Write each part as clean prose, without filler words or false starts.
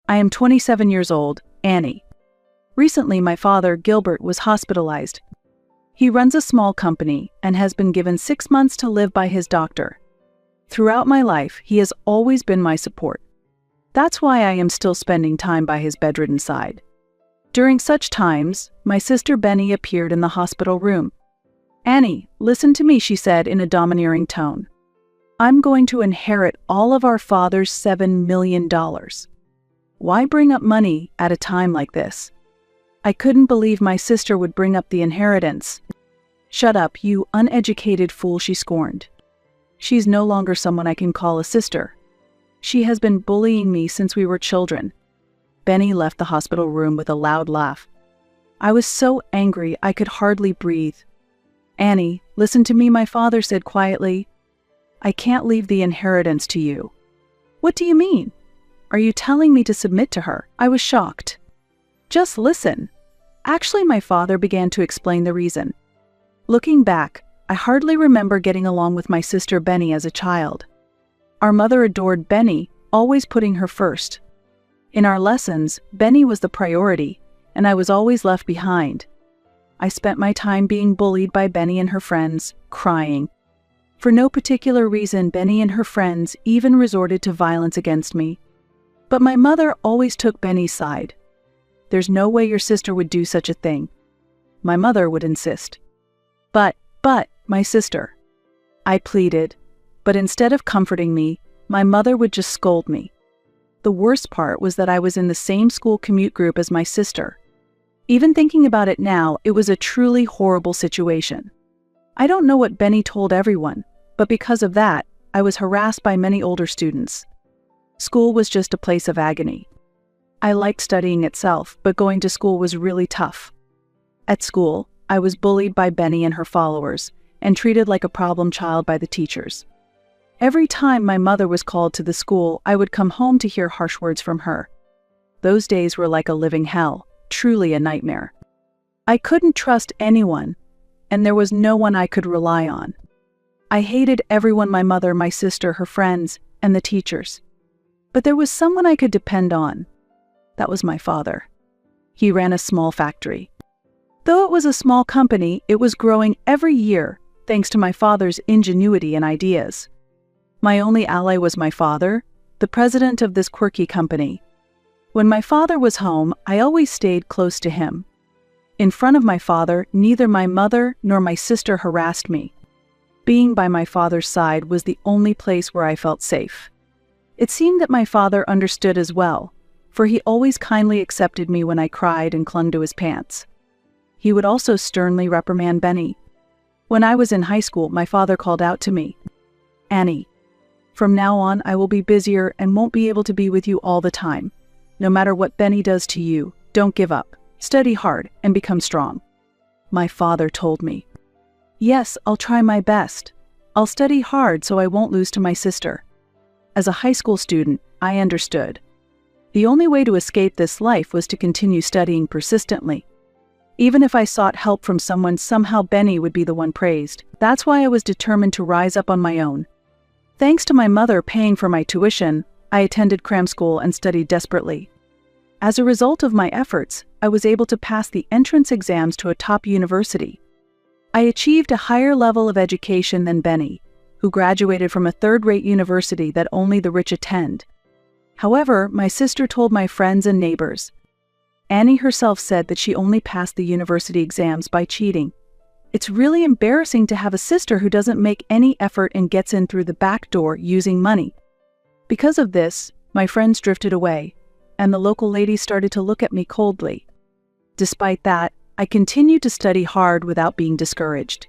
I am 27 years old, Annie. Recently, my father, Gilbert, was hospitalized. He runs a small company and has been given 6 months to live by his doctor. Throughout my life, he has always been my support. That's why I am still spending time by his bedridden side. During such times, my sister Benny appeared in the hospital room. "Annie, listen to me," she said in a domineering tone. "I'm going to inherit all of our father's $7 million. Why bring up money at a time like this?" I couldn't believe my sister would bring up the inheritance. "Shut up, you uneducated fool," she scorned. "She's no longer someone I can call a sister. She has been bullying me since we were children." Benny left the hospital room with a loud laugh. I was so angry I could hardly breathe. "Annie, listen to me," my father said quietly. "I can't leave the inheritance to you." "What do you mean? Are you telling me to submit to her?" I was shocked. "Just listen." Actually, my father began to explain the reason. Looking back, I hardly remember getting along with my sister Benny as a child. Our mother adored Benny, always putting her first. In our lessons, Benny was the priority, and I was always left behind. I spent my time being bullied by Benny and her friends, crying. For no particular reason, Benny and her friends even resorted to violence against me. But my mother always took Benny's side. "There's no way your sister would do such a thing," my mother would insist. But, my sister," I pleaded, but instead of comforting me, my mother would just scold me. The worst part was that I was in the same school commute group as my sister. Even thinking about it now, it was a truly horrible situation. I don't know what Benny told everyone, but because of that, I was harassed by many older students. School was just a place of agony. I liked studying itself, but going to school was really tough. At school, I was bullied by Benny and her followers, and treated like a problem child by the teachers. Every time my mother was called to the school, I would come home to hear harsh words from her. Those days were like a living hell, truly a nightmare. I couldn't trust anyone, and there was no one I could rely on. I hated everyone: my mother, my sister, her friends, and the teachers. But there was someone I could depend on. That was my father. He ran a small factory. Though it was a small company, it was growing every year, thanks to my father's ingenuity and ideas. My only ally was my father, the president of this quirky company. When my father was home, I always stayed close to him. In front of my father, neither my mother nor my sister harassed me. Being by my father's side was the only place where I felt safe. It seemed that my father understood as well, for he always kindly accepted me when I cried and clung to his pants. He would also sternly reprimand Benny. When I was in high school, my father called out to me, "Annie, from now on I will be busier and won't be able to be with you all the time. No matter what Benny does to you, don't give up. Study hard and become strong." My father told me. "Yes, I'll try my best. I'll study hard so I won't lose to my sister." As a high school student, I understood. The only way to escape this life was to continue studying persistently. Even if I sought help from someone, somehow Benny would be the one praised. That's why I was determined to rise up on my own. Thanks to my mother paying for my tuition, I attended cram school and studied desperately. As a result of my efforts, I was able to pass the entrance exams to a top university. I achieved a higher level of education than Benny, who graduated from a third-rate university that only the rich attend. However, my sister told my friends and neighbors. Annie herself said that she only passed the university exams by cheating. It's really embarrassing to have a sister who doesn't make any effort and gets in through the back door using money. Because of this, my friends drifted away, and the local ladies started to look at me coldly. Despite that, I continued to study hard without being discouraged.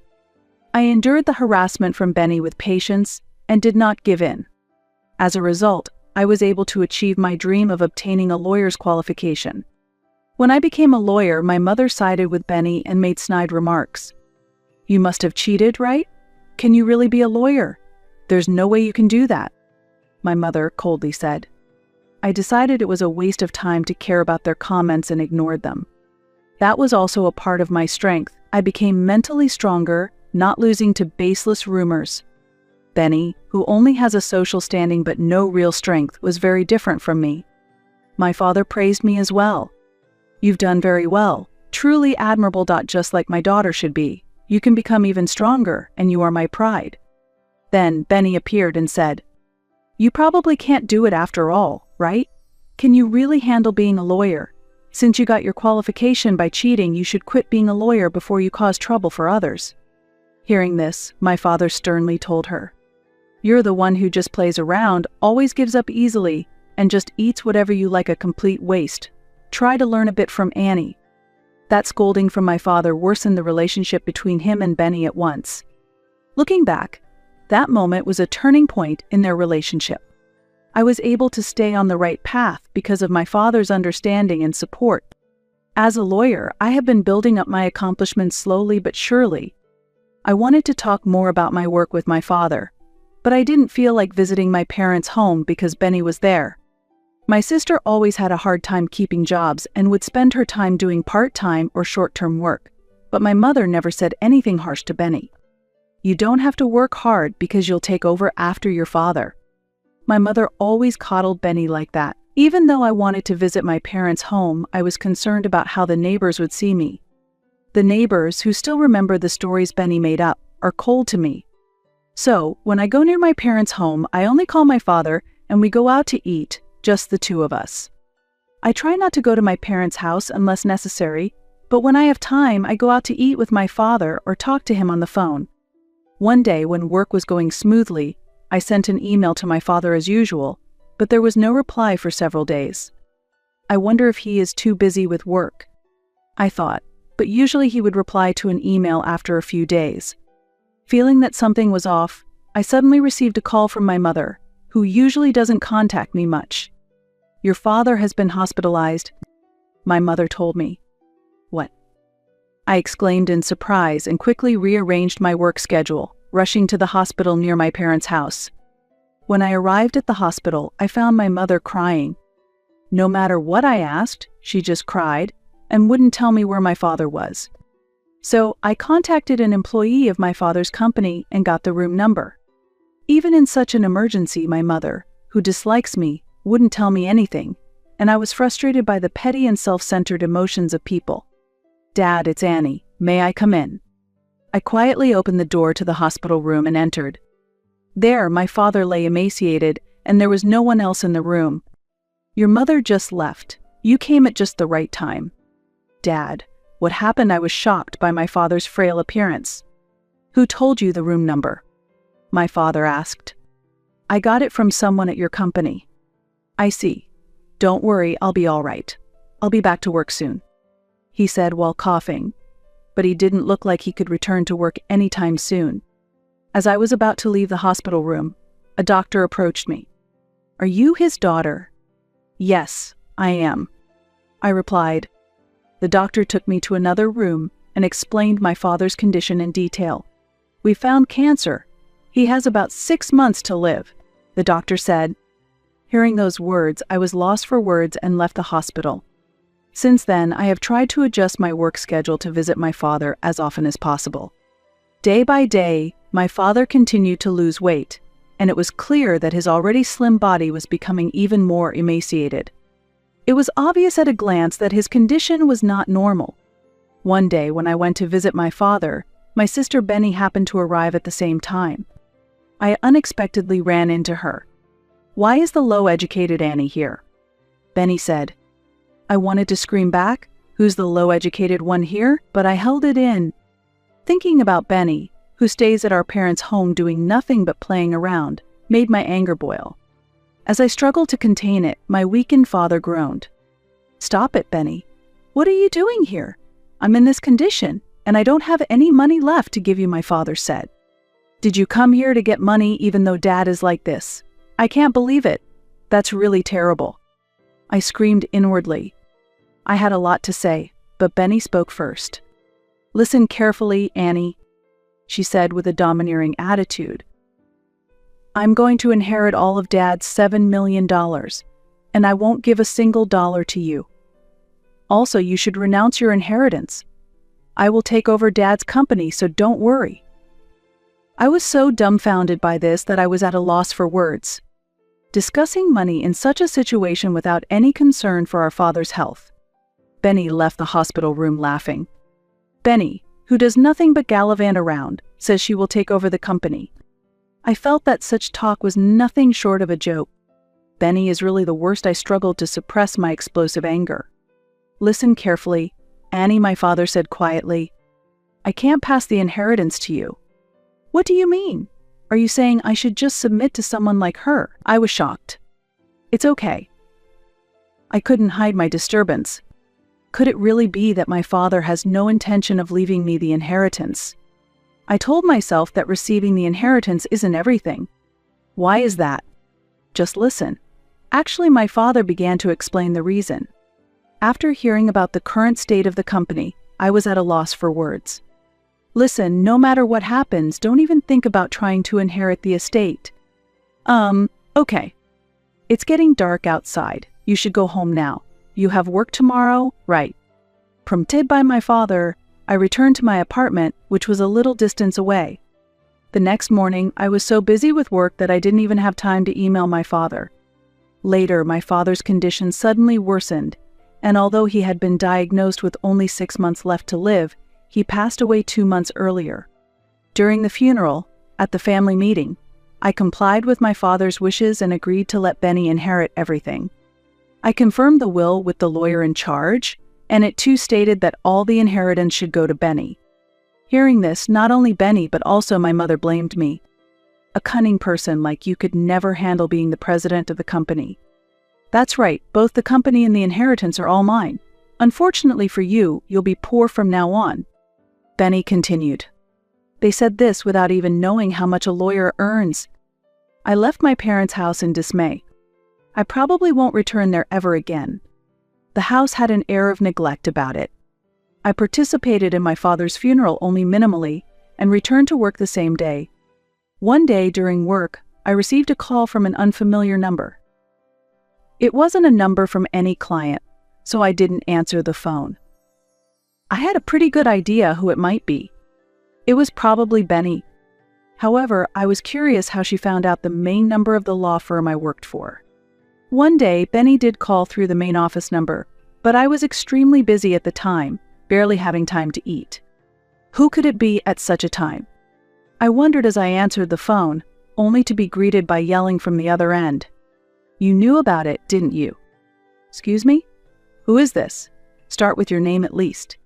I endured the harassment from Benny with patience and did not give in. As a result, I was able to achieve my dream of obtaining a lawyer's qualification. When I became a lawyer, my mother sided with Benny and made snide remarks. "You must have cheated, right? Can you really be a lawyer? There's no way you can do that," my mother coldly said. I decided it was a waste of time to care about their comments and ignored them. That was also a part of my strength. I became mentally stronger, not losing to baseless rumors. Benny, who only has a social standing but no real strength, was very different from me. My father praised me as well. "You've done very well. Truly admirable. Just like my daughter should be. You can become even stronger, and you are my pride." Then Benny appeared and said, "You probably can't do it after all, right? Can you really handle being a lawyer? Since you got your qualification by cheating, you should quit being a lawyer before you cause trouble for others." Hearing this, my father sternly told her, "You're the one who just plays around, always gives up easily, and just eats whatever you like, a complete waste. Try to learn a bit from Annie." That scolding from my father worsened the relationship between him and Benny at once. Looking back, that moment was a turning point in their relationship. I was able to stay on the right path because of my father's understanding and support. As a lawyer, I have been building up my accomplishments slowly but surely. I wanted to talk more about my work with my father, but I didn't feel like visiting my parents' home because Benny was there. My sister always had a hard time keeping jobs and would spend her time doing part-time or short-term work, but my mother never said anything harsh to Benny. "You don't have to work hard because you'll take over after your father." My mother always coddled Benny like that. Even though I wanted to visit my parents' home, I was concerned about how the neighbors would see me. The neighbors, who still remember the stories Benny made up, are cold to me. So, when I go near my parents' home, I only call my father and we go out to eat, just the two of us. I try not to go to my parents' house unless necessary, but when I have time, I go out to eat with my father or talk to him on the phone. One day, when work was going smoothly, I sent an email to my father as usual, but there was no reply for several days. I wonder if he is too busy with work, I thought, but usually he would reply to an email after a few days. Feeling that something was off, I suddenly received a call from my mother, who usually doesn't contact me much. "Your father has been hospitalized," my mother told me. "What?" I exclaimed in surprise and quickly rearranged my work schedule, rushing to the hospital near my parents' house. When I arrived at the hospital, I found my mother crying. No matter what I asked, she just cried and wouldn't tell me where my father was. So I contacted an employee of my father's company and got the room number. Even in such an emergency, my mother, who dislikes me, wouldn't tell me anything, and I was frustrated by the petty and self-centered emotions of people. "Dad, it's Annie. May I come in?" I quietly opened the door to the hospital room and entered. There, my father lay emaciated, and there was no one else in the room. "Your mother just left. You came at just the right time." "Dad, what happened?" I was shocked by my father's frail appearance. "Who told you the room number?" my father asked. "I got it from someone at your company." "I see. Don't worry, I'll be all right. I'll be back to work soon," he said while coughing. But he didn't look like he could return to work anytime soon. As I was about to leave the hospital room, a doctor approached me. "Are you his daughter?" "Yes, I am," I replied. The doctor took me to another room and explained my father's condition in detail. "We found cancer. He has about 6 months to live," the doctor said. Hearing those words, I was lost for words and left the hospital. Since then, I have tried to adjust my work schedule to visit my father as often as possible. Day by day, my father continued to lose weight, and it was clear that his already slim body was becoming even more emaciated. It was obvious at a glance that his condition was not normal. One day, when I went to visit my father, my sister Benny happened to arrive at the same time. I unexpectedly ran into her. "Why is the low-educated Annie here?" Benny said. I wanted to scream back, "Who's the low-educated one here?" but I held it in. Thinking about Benny, who stays at our parents' home doing nothing but playing around, made my anger boil. As I struggled to contain it, my weakened father groaned. "Stop it, Benny. What are you doing here? I'm in this condition, and I don't have any money left to give you," my father said. "Did you come here to get money even though Dad is like this? I can't believe it. That's really terrible." I screamed inwardly. I had a lot to say, but Benny spoke first. "Listen carefully, Annie," she said with a domineering attitude. "I'm going to inherit all of Dad's $7 million, and I won't give a single dollar to you. Also, you should renounce your inheritance. I will take over Dad's company, so don't worry." I was so dumbfounded by this that I was at a loss for words. discussing money in such a situation without any concern for our father's health. Benny left the hospital room laughing. Benny, who does nothing but gallivant around, says she will take over the company. I felt that such talk was nothing short of a joke. Benny is really the worst. I struggled to suppress my explosive anger. Listen carefully, Annie, my father said quietly. I can't pass the inheritance to you. What do you mean? Are you saying I should just submit to someone like her? I was shocked. It's okay. I couldn't hide my disturbance. Could it really be that my father has no intention of leaving me the inheritance? I told myself that receiving the inheritance isn't everything. Why is that? Just listen. Actually, my father began to explain the reason. After hearing about the current state of the company, I was at a loss for words. Listen, no matter what happens, don't even think about trying to inherit the estate. Okay. It's getting dark outside. You should go home now. You have work tomorrow, right? Prompted by my father, I returned to my apartment, which was a little distance away. The next morning, I was so busy with work that I didn't even have time to email my father. Later, my father's condition suddenly worsened, and although he had been diagnosed with only 6 months left to live, he passed away 2 months earlier. During the funeral, at the family meeting, I complied with my father's wishes and agreed to let Benny inherit everything. I confirmed the will with the lawyer in charge, and it too stated that all the inheritance should go to Benny. Hearing this, not only Benny but also my mother blamed me. A cunning person like you could never handle being the president of the company. That's right, both the company and the inheritance are all mine. Unfortunately for you, you'll be poor from now on. Benny continued. They said this without even knowing how much a lawyer earns. I left my parents' house in dismay. I probably won't return there ever again. The house had an air of neglect about it. I participated in my father's funeral only minimally and returned to work the same day. One day during work, I received a call from an unfamiliar number. It wasn't a number from any client, so I didn't answer the phone. I had a pretty good idea who it might be. It was probably Benny. However, I was curious how she found out the main number of the law firm I worked for. One day, Benny did call through the main office number, but I was extremely busy at the time, barely having time to eat. Who could it be at such a time? I wondered as I answered the phone, only to be greeted by yelling from the other end. You knew about it, didn't you? Excuse me? Who is this? Start with your name at least.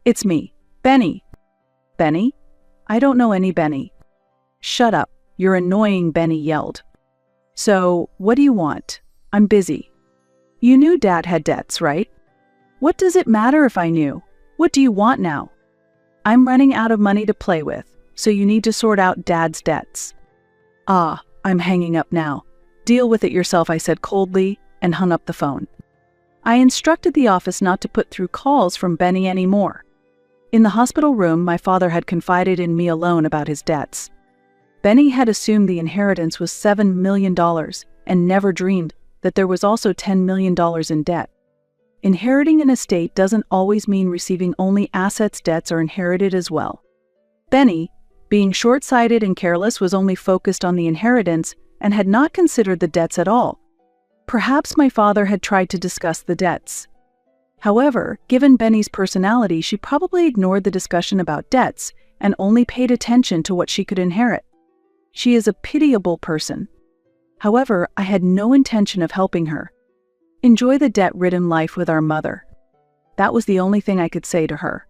It's me, Benny. Benny? I don't know any Benny. Shut up, you're annoying, Benny yelled. So, what do you want? I'm busy. You knew Dad had debts, right? What does it matter if I knew? What do you want now? I'm running out of money to play with, so you need to sort out Dad's debts. Ah, I'm hanging up now. Deal with it yourself, I said coldly, and hung up the phone. I instructed the office not to put through calls from Benny anymore. In the hospital room, my father had confided in me alone about his debts. Benny had assumed the inheritance was $7 million and never dreamed that there was also $10 million in debt. Inheriting an estate doesn't always mean receiving only assets. Debts are inherited as well. Benny, being short-sighted and careless, was only focused on the inheritance and had not considered the debts at all. Perhaps my father had tried to discuss the debts. However, given Benny's personality, she probably ignored the discussion about debts and only paid attention to what she could inherit. She is a pitiable person. However, I had no intention of helping her. Enjoy the debt-ridden life with our mother. That was the only thing I could say to her.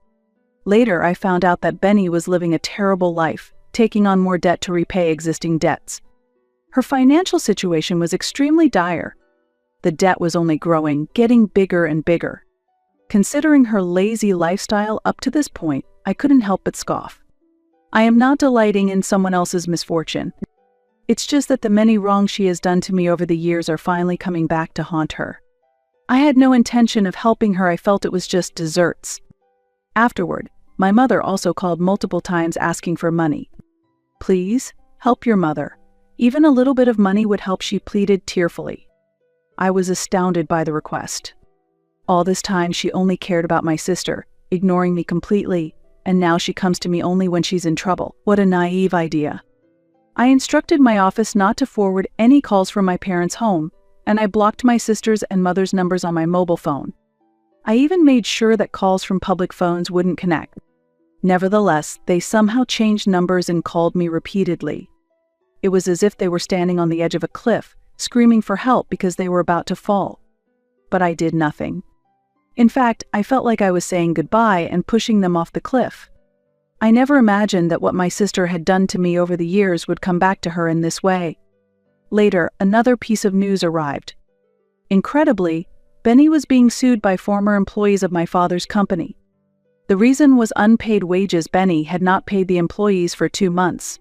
Later, I found out that Benny was living a terrible life, taking on more debt to repay existing debts. Her financial situation was extremely dire. The debt was only growing, getting bigger and bigger. Considering her lazy lifestyle up to this point, I couldn't help but scoff. I am not delighting in someone else's misfortune. It's just that the many wrongs she has done to me over the years are finally coming back to haunt her. I had no intention of helping her. I felt it was just desserts. Afterward, my mother also called multiple times asking for money. Please, help your mother. Even a little bit of money would help, she pleaded tearfully. I was astounded by the request. All this time she only cared about my sister, ignoring me completely, and now she comes to me only when she's in trouble. What a naive idea. I instructed my office not to forward any calls from my parents' home, and I blocked my sister's and mother's numbers on my mobile phone. I even made sure that calls from public phones wouldn't connect. Nevertheless, they somehow changed numbers and called me repeatedly. It was as if they were standing on the edge of a cliff, screaming for help because they were about to fall. But I did nothing. In fact, I felt like I was saying goodbye and pushing them off the cliff. I never imagined that what my sister had done to me over the years would come back to her in this way. Later, another piece of news arrived. Incredibly, Benny was being sued by former employees of my father's company. The reason was unpaid wages. Benny had not paid the employees for 2 months.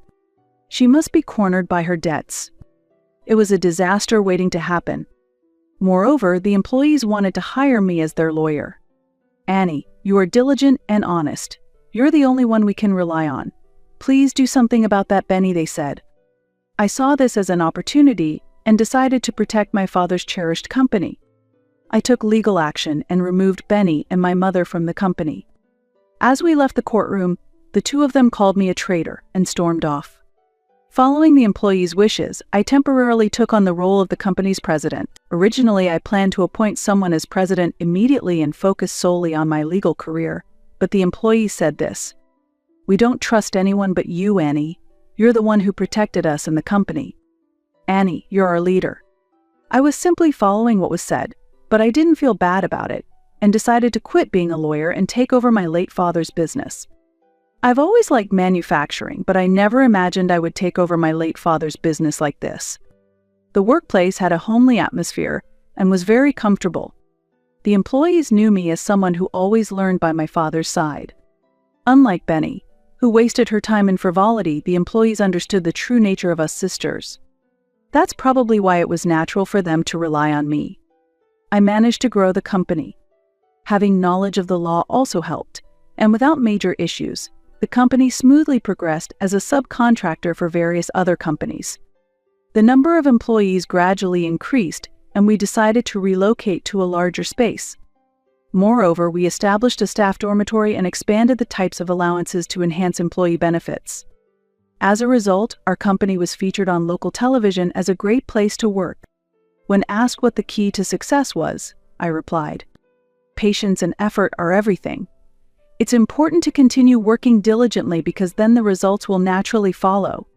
She must be cornered by her debts. It was a disaster waiting to happen. Moreover, the employees wanted to hire me as their lawyer. "Annie, you are diligent and honest. You're the only one we can rely on. Please do something about that, Benny," they said. I saw this as an opportunity and decided to protect my father's cherished company. I took legal action and removed Benny and my mother from the company. As we left the courtroom, the two of them called me a traitor and stormed off. Following the employees' wishes, I temporarily took on the role of the company's president. Originally, I planned to appoint someone as president immediately and focus solely on my legal career, but the employees said this: "We don't trust anyone but you, Annie. You're the one who protected us and the company. Annie, you're our leader." I was simply following what was said, but I didn't feel bad about it, and decided to quit being a lawyer and take over my late father's business. I've always liked manufacturing, but I never imagined I would take over my late father's business like this. The workplace had a homely atmosphere and was very comfortable. The employees knew me as someone who always learned by my father's side. Unlike Benny, who wasted her time in frivolity, the employees understood the true nature of us sisters. That's probably why it was natural for them to rely on me. I managed to grow the company. Having knowledge of the law also helped, and without major issues, the company smoothly progressed as a subcontractor for various other companies. The number of employees gradually increased, and we decided to relocate to a larger space. Moreover, we established a staff dormitory and expanded the types of allowances to enhance employee benefits. As a result, our company was featured on local television as a great place to work. When asked what the key to success was, I replied, "Patience and effort are everything. It's important to continue working diligently because then the results will naturally follow."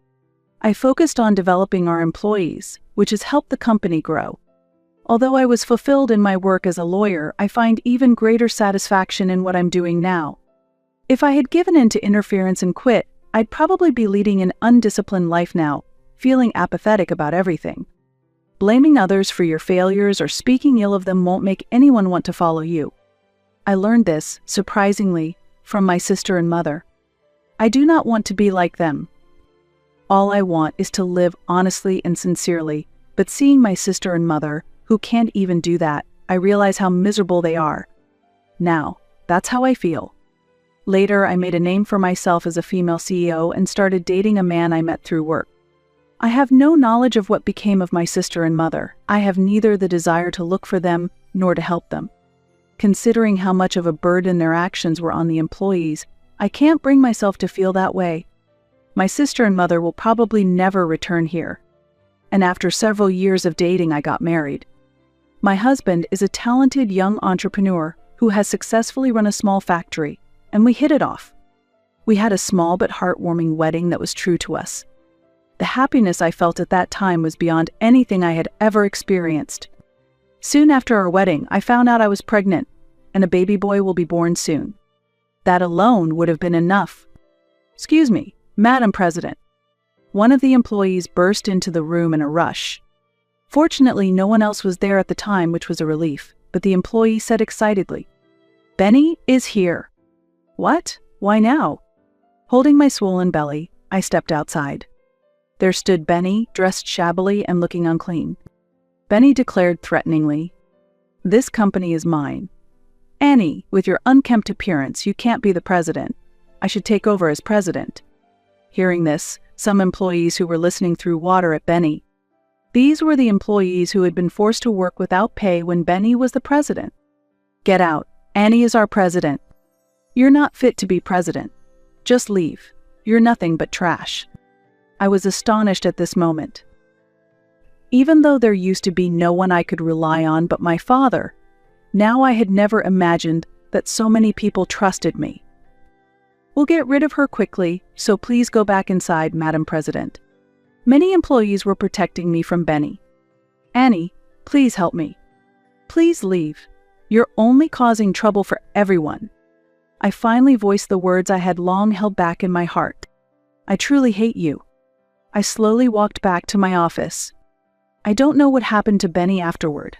I focused on developing our employees, which has helped the company grow. Although I was fulfilled in my work as a lawyer, I find even greater satisfaction in what I'm doing now. If I had given in to interference and quit, I'd probably be leading an undisciplined life now, feeling apathetic about everything. Blaming others for your failures or speaking ill of them won't make anyone want to follow you. I learned this, surprisingly, from my sister and mother. I do not want to be like them. All I want is to live honestly and sincerely, but seeing my sister and mother, who can't even do that, I realize how miserable they are. Now, that's how I feel. Later, I made a name for myself as a female CEO and started dating a man I met through work. I have no knowledge of what became of my sister and mother. I have neither the desire to look for them nor to help them. Considering how much of a burden their actions were on the employees, I can't bring myself to feel that way. My sister and mother will probably never return here. And after several years of dating, I got married. My husband is a talented young entrepreneur who has successfully run a small factory, and we hit it off. We had a small but heartwarming wedding that was true to us. The happiness I felt at that time was beyond anything I had ever experienced. Soon after our wedding, I found out I was pregnant, and a baby boy will be born soon. That alone would have been enough. "Excuse me, Madam President." One of the employees burst into the room in a rush. Fortunately, no one else was there at the time, which was a relief, but the employee said excitedly, "Benny is here." "What? Why now?" Holding my swollen belly, I stepped outside. There stood Benny, dressed shabbily and looking unclean. Benny declared threateningly, "This company is mine. Annie, with your unkempt appearance, you can't be the president. I should take over as president." Hearing this, some employees who were listening threw water at Benny. These were the employees who had been forced to work without pay when Benny was the president. "Get out. Annie is our president. You're not fit to be president. Just leave. You're nothing but trash." I was astonished at this moment. Even though there used to be no one I could rely on but my father, now I had never imagined that so many people trusted me. We'll get rid of her quickly, so please go back inside, Madam President. Many employees were protecting me from Benny. Annie, please help me. Please leave. You're only causing trouble for everyone. I finally voiced the words I had long held back in my heart. I truly hate you. I slowly walked back to my office. I don't know what happened to Benny afterward.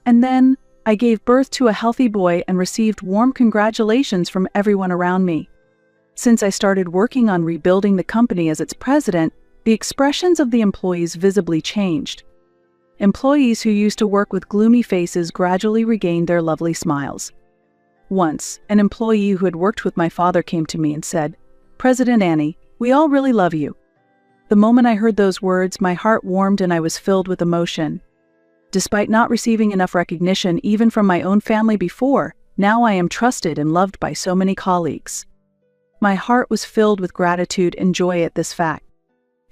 And then, I gave birth to a healthy boy and received warm congratulations from everyone around me. Since I started working on rebuilding the company as its president, the expressions of the employees visibly changed. Employees who used to work with gloomy faces gradually regained their lovely smiles. Once, an employee who had worked with my father came to me and said, "President Annie, we all really love you." The moment I heard those words, my heart warmed and I was filled with emotion. Despite not receiving enough recognition even from my own family before, now I am trusted and loved by so many colleagues. My heart was filled with gratitude and joy at this fact.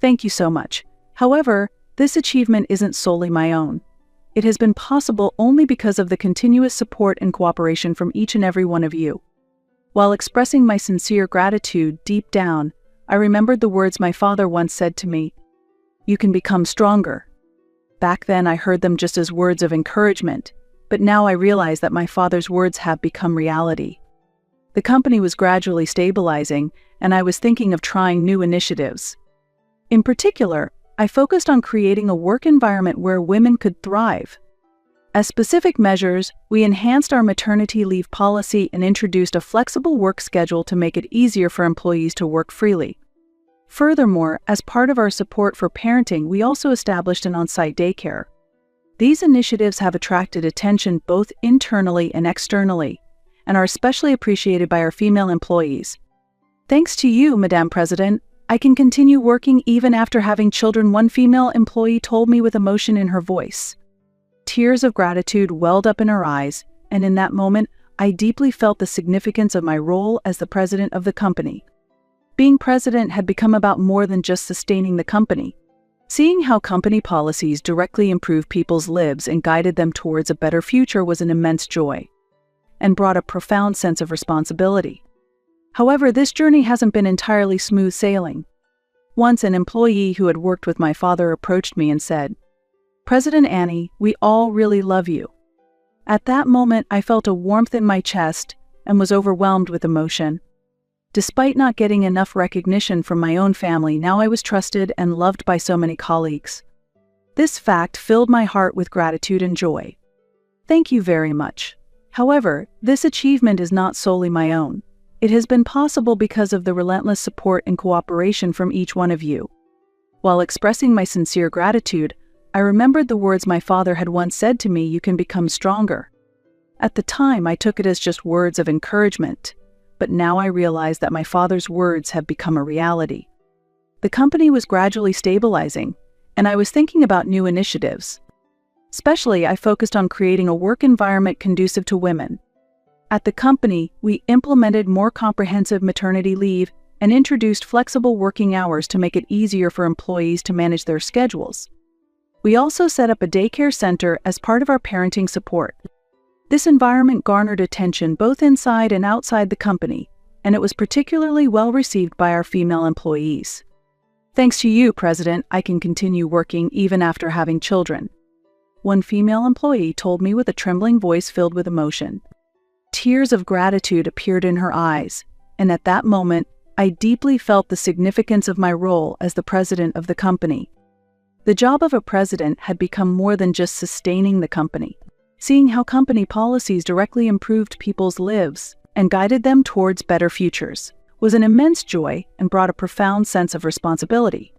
Thank you so much. However, this achievement isn't solely my own. It has been possible only because of the continuous support and cooperation from each and every one of you. While expressing my sincere gratitude deep down, I remembered the words my father once said to me, "You can become stronger." Back then I heard them just as words of encouragement, but now I realize that my father's words have become reality. The company was gradually stabilizing, and I was thinking of trying new initiatives. In particular, I focused on creating a work environment where women could thrive. As specific measures, we enhanced our maternity leave policy and introduced a flexible work schedule to make it easier for employees to work freely. Furthermore, as part of our support for parenting, we also established an on-site daycare. These initiatives have attracted attention both internally and externally, and are especially appreciated by our female employees. Thanks to you, Madam President, I can continue working even after having children, one female employee told me with emotion in her voice. Tears of gratitude welled up in her eyes, and in that moment, I deeply felt the significance of my role as the president of the company. Being president had become about more than just sustaining the company. Seeing how company policies directly improved people's lives and guided them towards a better future was an immense joy, and brought a profound sense of responsibility. However, this journey hasn't been entirely smooth sailing. Once an employee who had worked with my father approached me and said, "President Annie, we all really love you." At that moment, I felt a warmth in my chest and was overwhelmed with emotion. Despite not getting enough recognition from my own family, now I was trusted and loved by so many colleagues. This fact filled my heart with gratitude and joy. Thank you very much. However, this achievement is not solely my own. It has been possible because of the relentless support and cooperation from each one of you. While expressing my sincere gratitude, I remembered the words my father had once said to me, "You can become stronger." At the time, I took it as just words of encouragement, but now I realize that my father's words have become a reality. The company was gradually stabilizing, and I was thinking about new initiatives. Especially, I focused on creating a work environment conducive to women. At the company, we implemented more comprehensive maternity leave and introduced flexible working hours to make it easier for employees to manage their schedules. We also set up a daycare center as part of our parenting support. This environment garnered attention both inside and outside the company, and it was particularly well received by our female employees. Thanks to you, President, I can continue working even after having children. One female employee told me with a trembling voice filled with emotion. Tears of gratitude appeared in her eyes, and at that moment, I deeply felt the significance of my role as the president of the company. The job of a president had become more than just sustaining the company. Seeing how company policies directly improved people's lives and guided them towards better futures was an immense joy and brought a profound sense of responsibility.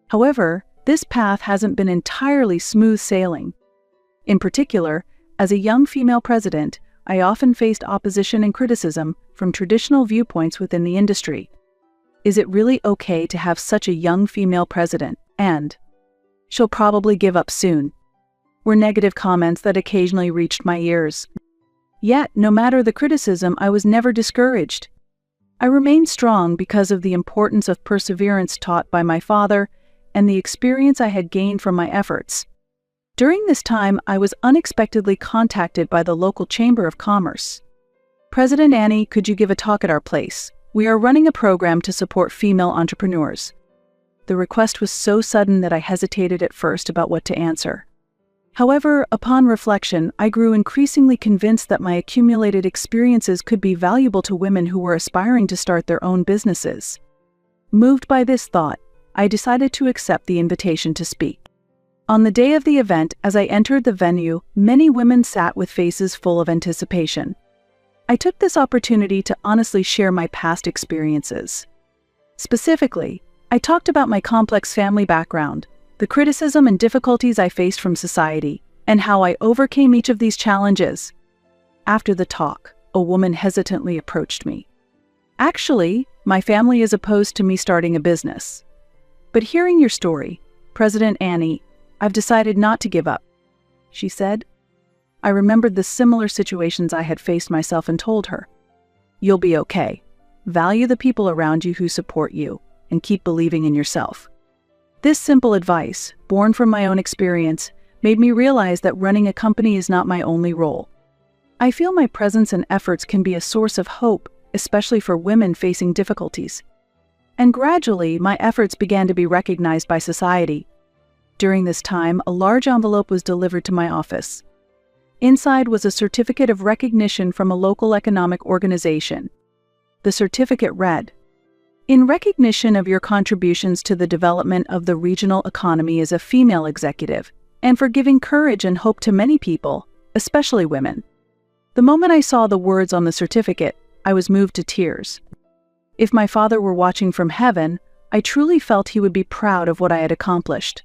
However, this path hasn't been entirely smooth sailing. In particular, as a young female president, I often faced opposition and criticism from traditional viewpoints within the industry. Is it really okay to have such a young female president? And she'll probably give up soon, were negative comments that occasionally reached my ears. Yet, no matter the criticism, I was never discouraged. I remained strong because of the importance of perseverance taught by my father and the experience I had gained from my efforts. During this time, I was unexpectedly contacted by the local Chamber of Commerce. "President Annie, could you give a talk at our place? We are running a program to support female entrepreneurs." The request was so sudden that I hesitated at first about what to answer. However, upon reflection, I grew increasingly convinced that my accumulated experiences could be valuable to women who were aspiring to start their own businesses. Moved by this thought, I decided to accept the invitation to speak. On the day of the event, as I entered the venue, many women sat with faces full of anticipation. I took this opportunity to honestly share my past experiences. Specifically, I talked about my complex family background, the criticism and difficulties I faced from society, and how I overcame each of these challenges. After the talk, a woman hesitantly approached me. "Actually, my family is opposed to me starting a business. But hearing your story, President Annie, I've decided not to give up," she said. I remembered the similar situations I had faced myself and told her, "You'll be okay. Value the people around you who support you, and keep believing in yourself." This simple advice, born from my own experience, made me realize that running a company is not my only role. I feel my presence and efforts can be a source of hope, especially for women facing difficulties. And gradually, my efforts began to be recognized by society. During this time, a large envelope was delivered to my office. Inside was a certificate of recognition from a local economic organization. The certificate read, "In recognition of your contributions to the development of the regional economy as a female executive, and for giving courage and hope to many people, especially women." The moment I saw the words on the certificate, I was moved to tears. If my father were watching from heaven, I truly felt he would be proud of what I had accomplished.